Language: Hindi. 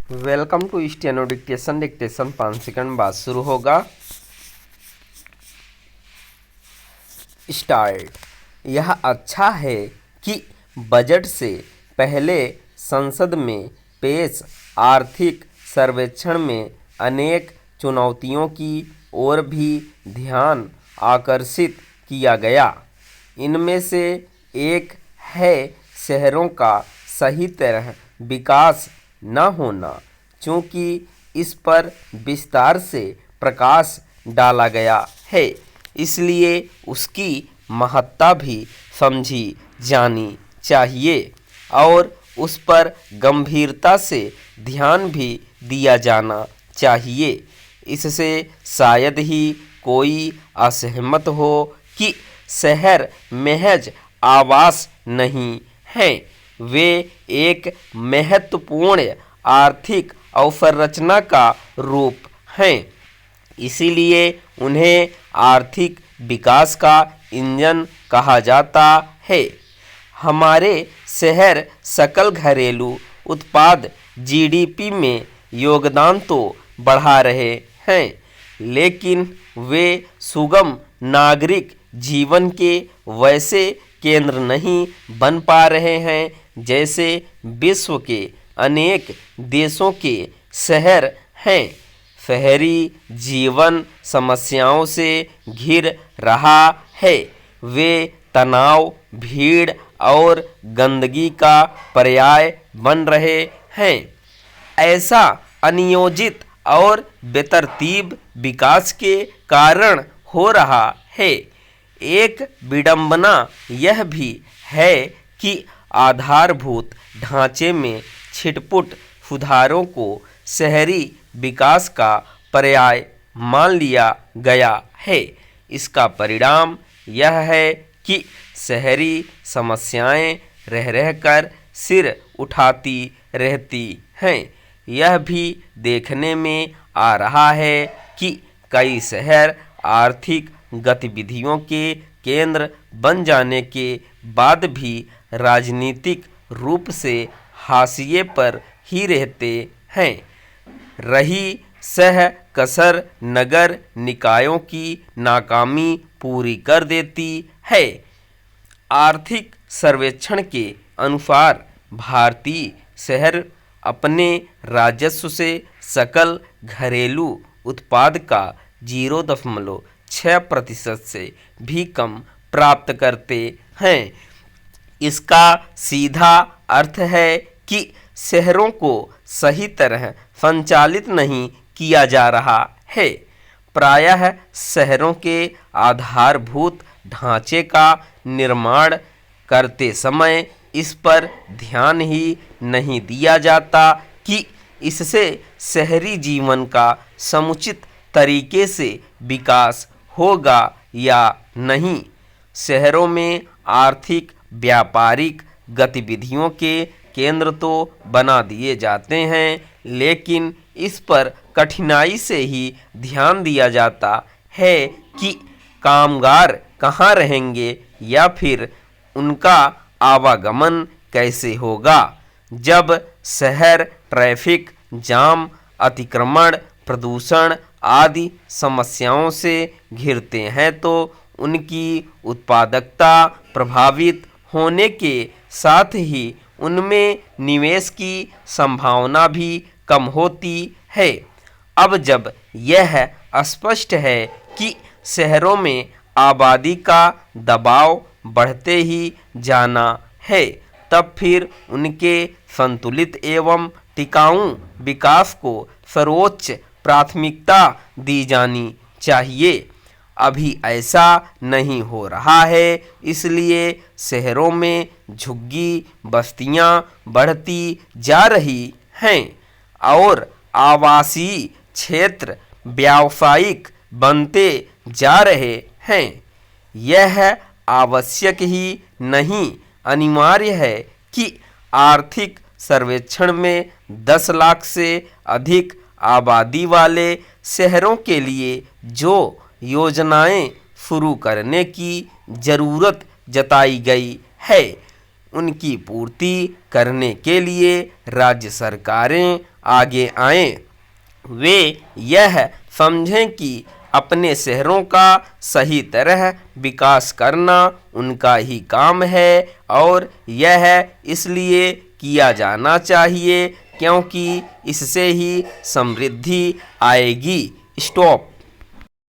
Welcome to steno dictation. Dictation 5 second बाद शुरू होगा। स्टार्ट। यह अच्छा है कि बजट से पहले संसद में पेश आर्थिक सर्वेक्षण में अनेक चुनौतियों की ओर भी ध्यान आकर्षित किया गया। इनमें से एक है शहरों का सही तरह विकास न होना। चूँकि इस पर विस्तार से प्रकाश डाला गया है, इसलिए उसकी महत्ता भी समझी जानी चाहिए और उस पर गंभीरता से ध्यान भी दिया जाना चाहिए। इससे शायद ही कोई असहमत हो कि शहर महज आवास नहीं हैं, वे एक महत्वपूर्ण आर्थिक अवसंरचना का रूप हैं। इसीलिए उन्हें आर्थिक विकास का इंजन कहा जाता है। हमारे शहर सकल घरेलू उत्पाद जीडीपी में योगदान तो बढ़ा रहे हैं, लेकिन वे सुगम नागरिक जीवन के वैसे केंद्र नहीं बन पा रहे हैं जैसे विश्व के अनेक देशों के शहर हैं। शहरी जीवन समस्याओं से घिर रहा है। वे तनाव, भीड़ और गंदगी का पर्याय बन रहे हैं। ऐसा अनियोजित और बेतरतीब विकास के कारण हो रहा है। एक विडंबना यह भी है कि आधारभूत ढांचे में छिटपुट सुधारों को शहरी विकास का पर्याय मान लिया गया है। इसका परिणाम यह है कि शहरी समस्याएं रह रहकर सिर उठाती रहती हैं। यह भी देखने में आ रहा है कि कई शहर आर्थिक गतिविधियों के केंद्र बन जाने के बाद भी राजनीतिक रूप से हाशिए पर ही रहते हैं। रही सह कसर नगर निकायों की नाकामी पूरी कर देती है। आर्थिक सर्वेक्षण के अनुसार भारतीय शहर अपने राजस्व से सकल घरेलू उत्पाद का 0.6% से भी कम प्राप्त करते हैं। इसका सीधा अर्थ है कि शहरों को सही तरह संचालित नहीं किया जा रहा है। प्रायः शहरों के आधारभूत ढांचे का निर्माण करते समय इस पर ध्यान ही नहीं दिया जाता कि इससे शहरी जीवन का समुचित तरीके से विकास होगा या नहीं। शहरों में आर्थिक व्यापारिक गतिविधियों के केंद्र तो बना दिए जाते हैं, लेकिन इस पर कठिनाई से ही ध्यान दिया जाता है कि कामगार कहाँ रहेंगे या फिर उनका आवागमन कैसे होगा। जब शहर ट्रैफिक जाम, अतिक्रमण, प्रदूषण आदि समस्याओं से घिरते हैं तो उनकी उत्पादकता प्रभावित होने के साथ ही उनमें निवेश की संभावना भी कम होती है। अब जब यह स्पष्ट है कि शहरों में आबादी का दबाव बढ़ते ही जाना है, तब फिर उनके संतुलित एवं टिकाऊ विकास को सर्वोच्च प्राथमिकता दी जानी चाहिए। अभी ऐसा नहीं हो रहा है, इसलिए शहरों में झुग्गी बस्तियां बढ़ती जा रही हैं और आवासीय क्षेत्र व्यावसायिक बनते जा रहे हैं। यह आवश्यक ही नहीं अनिवार्य है कि आर्थिक सर्वेक्षण में 10 लाख से अधिक आबादी वाले शहरों के लिए जो योजनाएं शुरू करने की ज़रूरत जताई गई है, उनकी पूर्ति करने के लिए राज्य सरकारें आगे आएं। वे यह समझें कि अपने शहरों का सही तरह विकास करना उनका ही काम है और यह इसलिए किया जाना चाहिए क्योंकि इससे ही समृद्धि आएगी। स्टॉप।